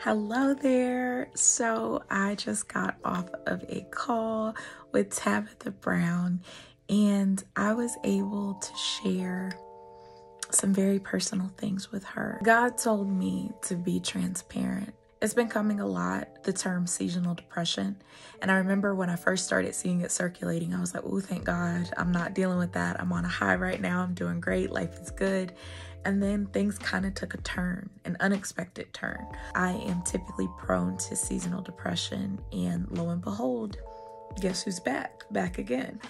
Hello there. So I just got off of a call with Tabitha Brown and I was able to share some very personal things with her. God told me to be transparent. It's been coming a lot, the term seasonal depression. And I remember when I first started seeing it circulating, I was like, oh, thank God, I'm not dealing with that. I'm on a high right now. I'm doing great. Life is good. And then things kind of took a turn, an unexpected turn. I am typically prone to seasonal depression, and lo and behold, guess who's back? Back again.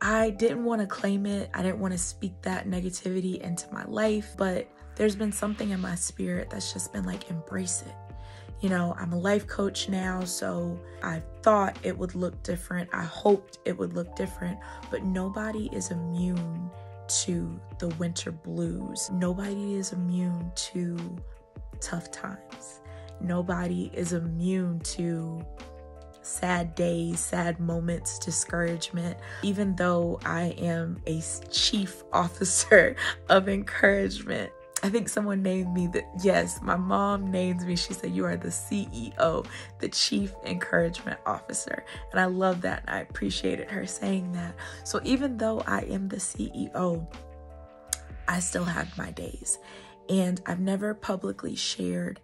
I didn't want to claim it. I didn't want to speak that negativity into my life, but there's been something in my spirit that's just been like, embrace it. You know, I'm a life coach now, so I thought it would look different. I hoped it would look different, but nobody is immune to the winter blues. Nobody is immune to tough times. Nobody is immune to sad days, sad moments, discouragement. Even though I am a chief officer of encouragement, I think someone named me that. Yes, my mom named me. She said, you are the CEO, the Chief Encouragement Officer. And I love that. And I appreciated her saying that. So even though I am the CEO, I still have my days. And I've never publicly shared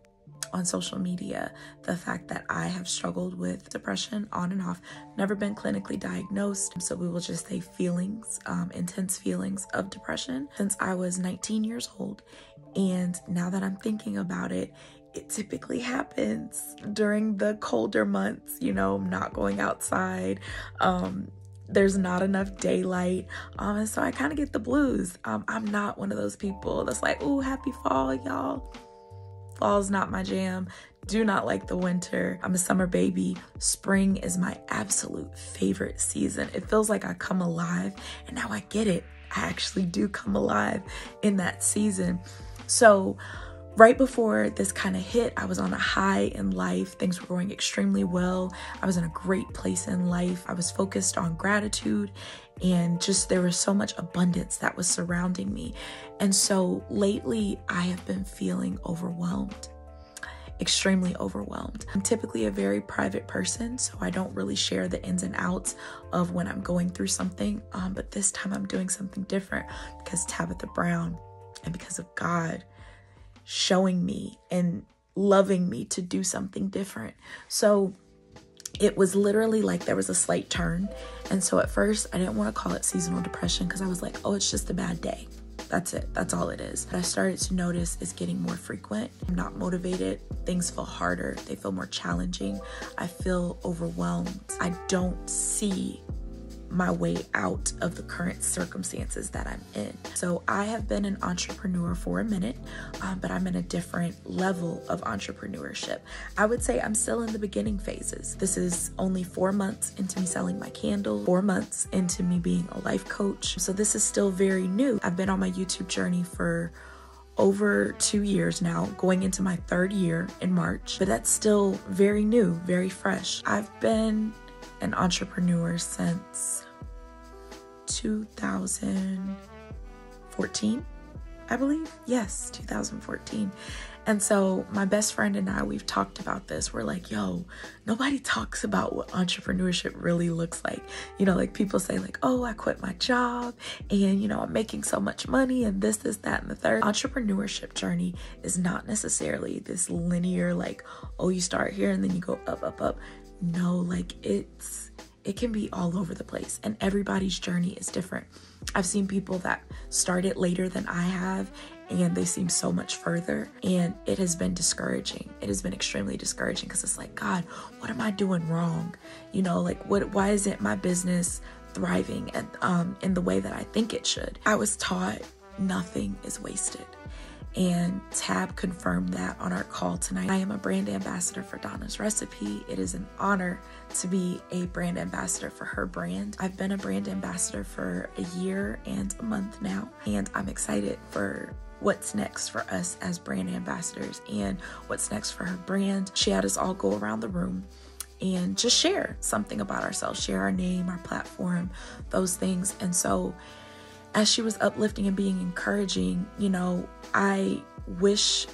on social media the fact that I have struggled with depression on and off. Never been clinically diagnosed, so we will just say feelings, intense feelings of depression since I was 19 years old. And now that I'm thinking about it, it typically happens during the colder months, you know, not going outside. There's not enough daylight. And so I kind of get the blues. I'm not one of those people that's like, oh, happy fall, y'all. Fall's not my jam. Do not like the winter. I'm a summer baby. Spring is my absolute favorite season. It feels like I come alive, and now I get it. I actually do come alive in that season. So right before this kind of hit, I was on a high in life. Things were going extremely well. I was in a great place in life. I was focused on gratitude, and just there was so much abundance that was surrounding me. And so lately I have been feeling overwhelmed, extremely overwhelmed. I'm typically a very private person, so I don't really share the ins and outs of when I'm going through something. But this time I'm doing something different because Tabitha Brown and because of God showing me and loving me to do something different. So it was literally like there was a slight turn. And so at first I didn't want to call it seasonal depression because I was like, oh, it's just a bad day. That's it. That's all it is. But I started to notice it's getting more frequent. I'm not motivated. Things feel harder. They feel more challenging. I feel overwhelmed. I don't see my way out of the current circumstances that I'm in. So I have been an entrepreneur for a minute, but I'm in a different level of entrepreneurship. I would say I'm still in the beginning phases. This is only 4 months into me selling my candle, 4 months into me being a life coach. So this is still very new. I've been on my YouTube journey for over 2 years now, going into my 3rd year in March, but that's still very new, very fresh. I've been an entrepreneur since 2014, I believe. Yes, 2014. And so my best friend and I, we've talked about this. We're like, yo, nobody talks about what entrepreneurship really looks like. You know, like people say like, oh, I quit my job and, you know, I'm making so much money and this, that, and the third. Entrepreneurship journey is not necessarily this linear, like, oh, you start here and then you go up, up, up. No, like it can be all over the place, and everybody's journey is different. I've seen people that started later than I have, and they seem so much further, and it has been discouraging. It has been extremely discouraging because it's like, God, what am I doing wrong? You know, like why isn't my business thriving in the way that I think it should? I was taught nothing is wasted. And Tab confirmed that on our call tonight. I am a brand ambassador for Donna's Recipe. It is an honor to be a brand ambassador for her brand. I've been a brand ambassador for a year and a month now, and I'm excited for what's next for us as brand ambassadors and what's next for her brand. She had us all go around the room and just share something about ourselves, share our name, our platform, those things. And so as she was uplifting and being encouraging,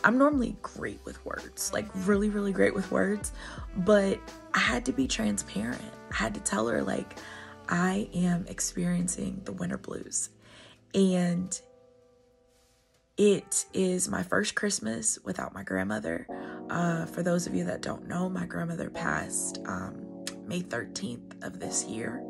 I'm normally great with words, like really, really great with words, but I had to be transparent. I had to tell her, like, I am experiencing the winter blues, and it is my first Christmas without my grandmother. For those of you that don't know, my grandmother passed May 13th of this year.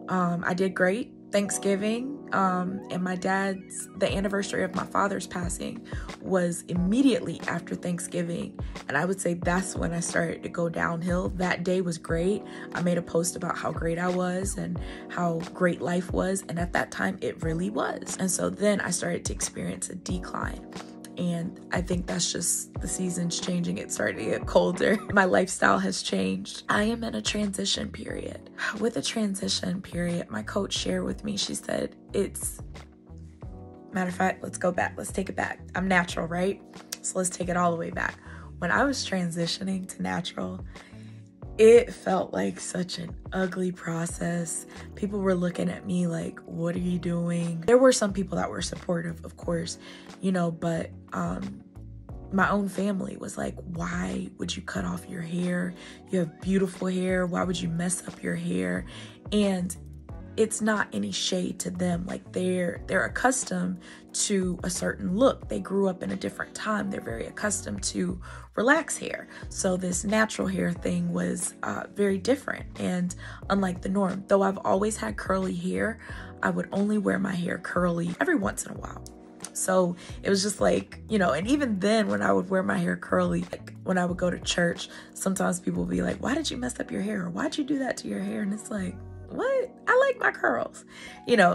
I did great Thanksgiving, and the anniversary of my father's passing was immediately after Thanksgiving, and I would say that's when I started to go downhill. That day was great. I made a post about how great I was and how great life was, and at that time it really was. And so then I started to experience a decline. And I think that's just the seasons changing. It started to get colder. My lifestyle has changed. I am in a transition period. With a transition period, my coach shared with me, she said, matter of fact, let's go back. Let's take it back. I'm natural, right? So let's take it all the way back. When I was transitioning to natural, it felt like such an ugly process. People were looking at me like, what are you doing? There were some people that were supportive, of course, but my own family was like, why would you cut off your hair? You have beautiful hair. Why would you mess up your hair? And it's not any shade to them. Like, they're accustomed to a certain look. They grew up in a different time. They're very accustomed to relaxed hair. So this natural hair thing was very different and unlike the norm. Though I've always had curly hair, I would only wear my hair curly every once in a while. So it was just like, and even then when I would wear my hair curly, like when I would go to church, sometimes people would be like, why did you mess up your hair? Or why'd you do that to your hair? And it's like, what? I like my curls.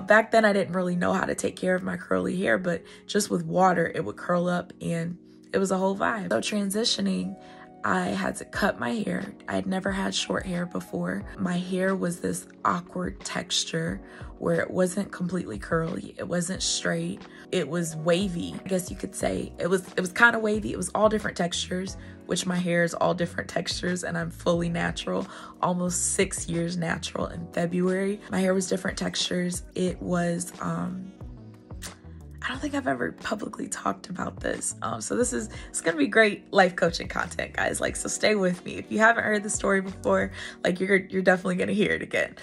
Back then I didn't really know how to take care of my curly hair, but just with water, it would curl up and it was a whole vibe. So transitioning, I had to cut my hair. I had never had short hair before. My hair was this awkward texture where it wasn't completely curly. It wasn't straight. It was wavy, I guess you could say. It was kind of wavy. It was all different textures, which my hair is all different textures, and I'm fully natural, almost 6 years natural in February. My hair was different textures. It was, I don't think I've ever publicly talked about this. So it's gonna be great life coaching content, guys. Like, so stay with me. If you haven't heard the story before, like you're definitely gonna hear it again.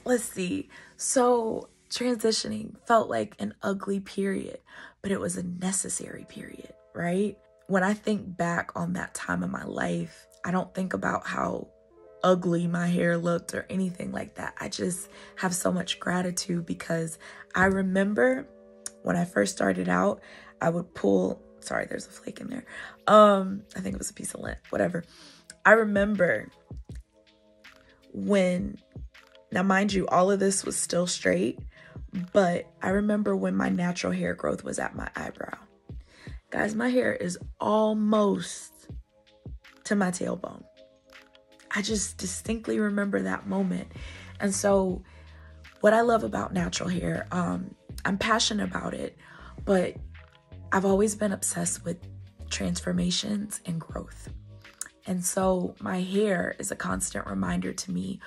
Let's see. So transitioning felt like an ugly period, but it was a necessary period, right? When I think back on that time of my life, I don't think about how ugly my hair looked or anything like that. I just have so much gratitude because I remember when I first started out, I would pull, sorry, there's a flake in there. I think it was a piece of lint, whatever. I remember now mind you, all of this was still straight, but I remember when my natural hair growth was at my eyebrow. Guys, my hair is almost to my tailbone. I just distinctly remember that moment. And so what I love about natural hair, I'm passionate about it, but I've always been obsessed with transformations and growth. And so my hair is a constant reminder to me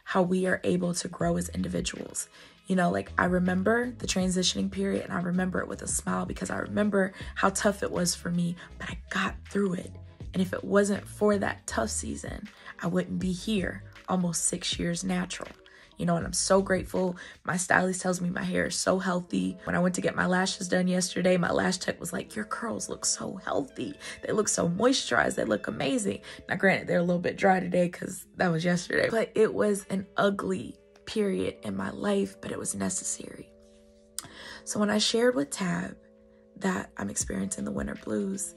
how we are able to grow as individuals. Like, I remember the transitioning period and I remember it with a smile because I remember how tough it was for me, but I got through it. And if it wasn't for that tough season, I wouldn't be here almost 6 years natural. And I'm so grateful. My stylist tells me my hair is so healthy. When I went to get my lashes done yesterday, my lash tech was like, your curls look so healthy. They look so moisturized. They look amazing. Now, granted, they're a little bit dry today because that was yesterday, but it was an ugly period in my life, but it was necessary. So when I shared with Tab that I'm experiencing the winter blues,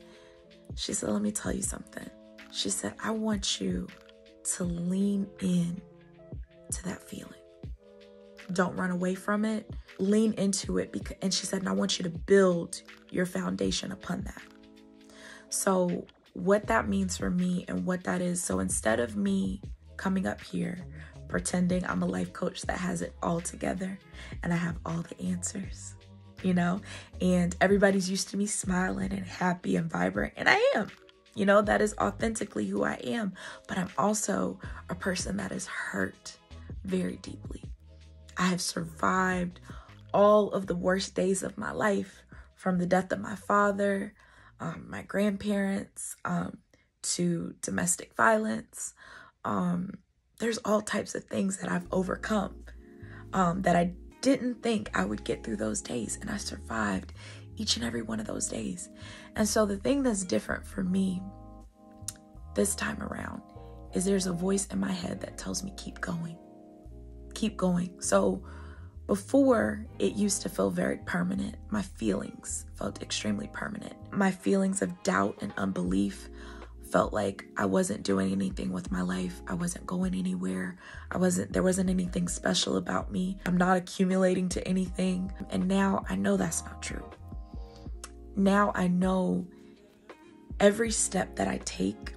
she said, let me tell you something. She said, I want you to lean in to that feeling. Don't run away from it. Lean into it. And she said, and I want you to build your foundation upon that. So what that means for me and what that is, so instead of me coming up here pretending I'm a life coach that has it all together and I have all the answers, and everybody's used to me smiling and happy and vibrant, and I am. That is authentically who I am, but I'm also a person that is hurt very deeply. I have survived all of the worst days of my life, from the death of my father, my grandparents, to domestic violence. There's all types of things that I've overcome that I didn't think I would get through those days, and I survived each and every one of those days. And so the thing that's different for me this time around is there's a voice in my head that tells me keep going. Keep going. So before, it used to feel very permanent. My feelings felt extremely permanent. My feelings of doubt and unbelief felt like I wasn't doing anything with my life. I wasn't going anywhere. There wasn't anything special about me. I'm not accumulating to anything. And now I know that's not true. Now I know every step that I take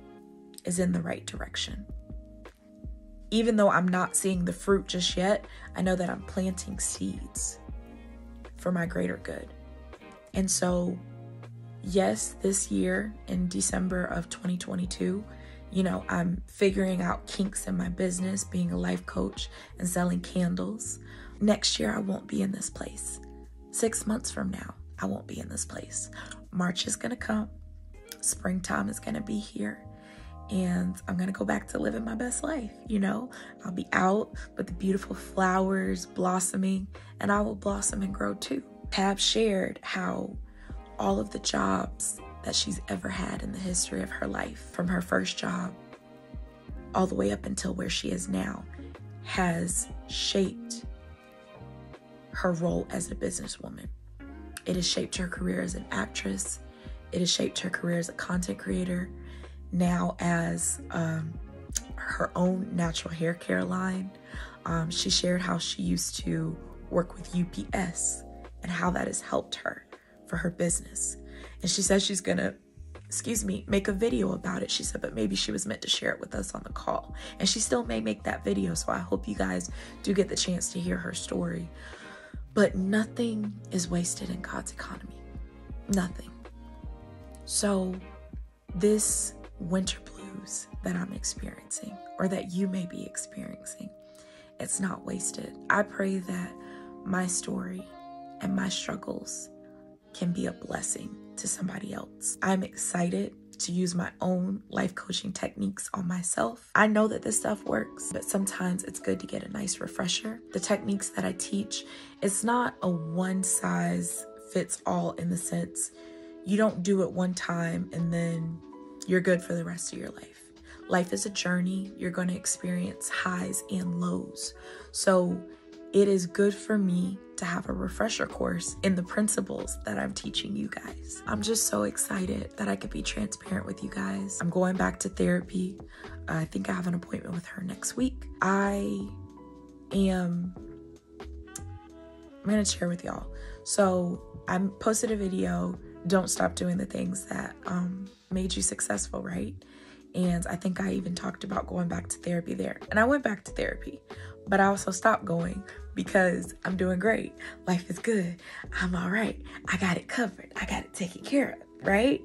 is in the right direction. Even though I'm not seeing the fruit just yet, I know that I'm planting seeds for my greater good. And so, yes, this year in December of 2022, I'm figuring out kinks in my business, being a life coach and selling candles. Next year, I won't be in this place. 6 months from now, I won't be in this place. March is going to come. Springtime is going to be here. And I'm going to go back to living my best life. I'll be out with the beautiful flowers blossoming, and I will blossom and grow too. Tab shared how all of the jobs that she's ever had in the history of her life, from her first job all the way up until where she is now, has shaped her role as a businesswoman. It has shaped her career as an actress. It has shaped her career as a content creator. Now as her own natural hair care line. She shared how she used to work with UPS and how that has helped her for her business. And she says she's gonna, make a video about it. She said, but maybe she was meant to share it with us on the call. And she still may make that video. So I hope you guys do get the chance to hear her story. But nothing is wasted in God's economy. Nothing. So this winter blues that I'm experiencing, or that you may be experiencing, it's not wasted. I pray that my story and my struggles can be a blessing to somebody else. I'm excited to use my own life coaching techniques on myself. I know that this stuff works, but sometimes it's good to get a nice refresher. The techniques that I teach, it's not a one size fits all, in the sense you don't do it one time and then you're good for the rest of your life. Life is a journey. You're going to experience highs and lows. So it is good for me to have a refresher course in the principles that I'm teaching you guys. I'm just so excited that I could be transparent with you guys. I'm going back to therapy. I think I have an appointment with her next week. I'm going to share with y'all. So I posted a video, don't stop doing the things that made you successful, right? And I think I even talked about going back to therapy there. And I went back to therapy, but I also stopped going because I'm doing great. Life is good. I'm all right. I got it covered. I got it taken care of, right?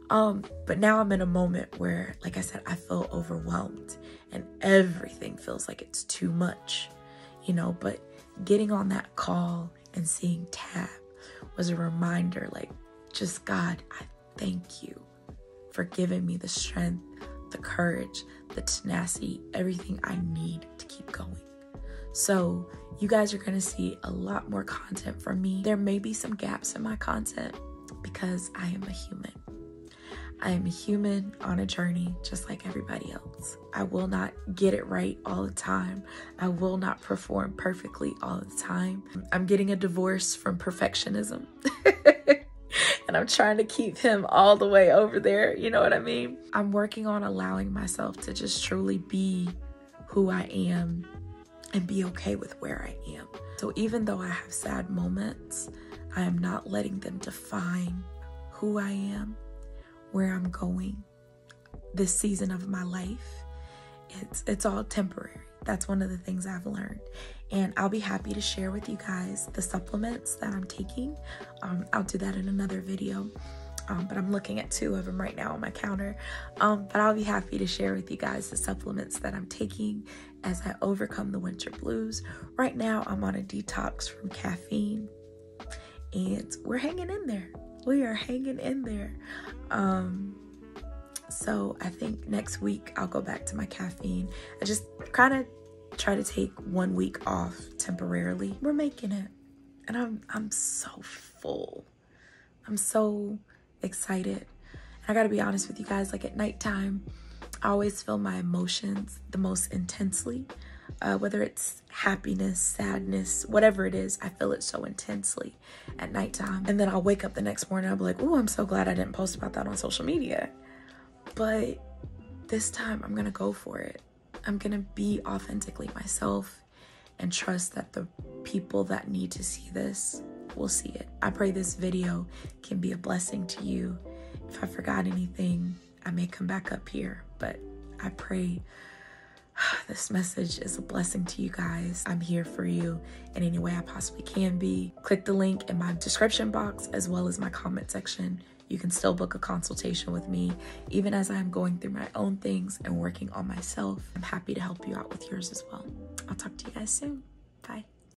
But now I'm in a moment where, like I said, I feel overwhelmed and everything feels like it's too much, but getting on that call and seeing Tab was a reminder, like, just God, I thank you for giving me the strength, the courage, the tenacity, everything I need to keep going. So you guys are going to see a lot more content from me. There may be some gaps in my content because I am a human. I am a human on a journey just like everybody else. I will not get it right all the time. I will not perform perfectly all the time. I'm getting a divorce from perfectionism. And I'm trying to keep him all the way over there. You know what I mean? I'm working on allowing myself to just truly be who I am and be okay with where I am. So even though I have sad moments, I am not letting them define who I am, where I'm going, this season of my life. It's all temporary. That's one of the things I've learned. And I'll be happy to share with you guys the supplements that I'm taking. I'll do that in another video. but I'm looking at 2 of them right now on my counter. But I'll be happy to share with you guys the supplements that I'm taking as I overcome the winter blues. Right now, I'm on a detox from caffeine, and we're hanging in there. We are hanging in there. So I think next week I'll go back to my caffeine. I just kind of try to take 1 week off temporarily. We're making it, and I'm so full. I'm so excited. And I gotta be honest with you guys, like at nighttime, I always feel my emotions the most intensely. Whether it's happiness, sadness, whatever it is, I feel it so intensely at nighttime. And then I'll wake up the next morning, I'll be like, oh, I'm so glad I didn't post about that on social media. But this time I'm gonna go for it. I'm gonna be authentically myself and trust that the people that need to see this will see it. I pray this video can be a blessing to you. If I forgot anything, I may come back up here, but I pray this message is a blessing to you guys. I'm here for you in any way I possibly can be. Click the link in my description box as well as my comment section. You can still book a consultation with me, even as I'm going through my own things and working on myself. I'm happy to help you out with yours as well. I'll talk to you guys soon. Bye.